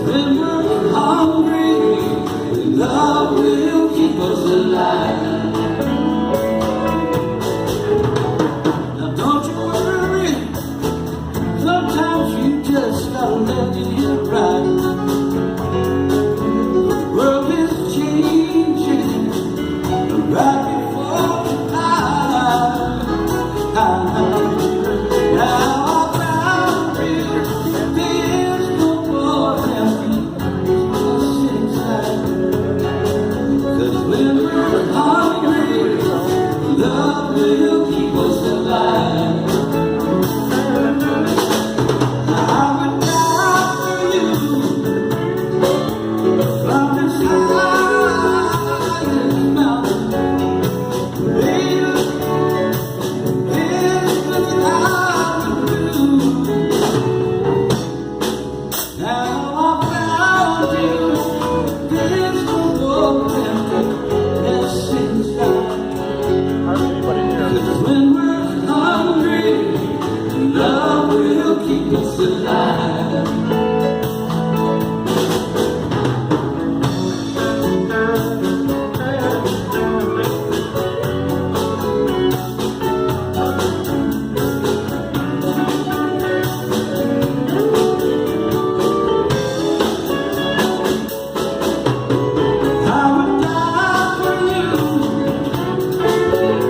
When we're hungry, love will keep us alive. Now don't you worry, sometimes you just gotta let it right. The world is changing right before our eyes. Now I found you, there's no more emptiness inside. 'Cause when we're hungry, love will keep us alive. Now I would die for you from this highest mountain. Baby, here's what I would do. Now I found you, there's no more emptiness inside. 'Cause when we're hungry, love will keep us alive. I would die for you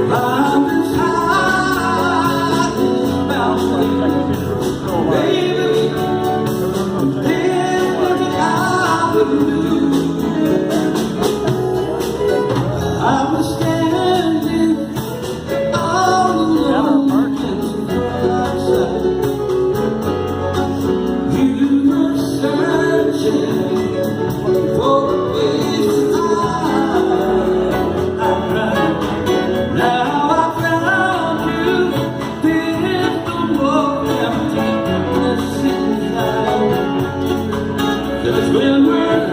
from this highest mountain. Baby, here's what I would do. I was standing all alone outside. You were searching for a place to hide. Now I found you, there's no more emptiness inside. 'Cause when we're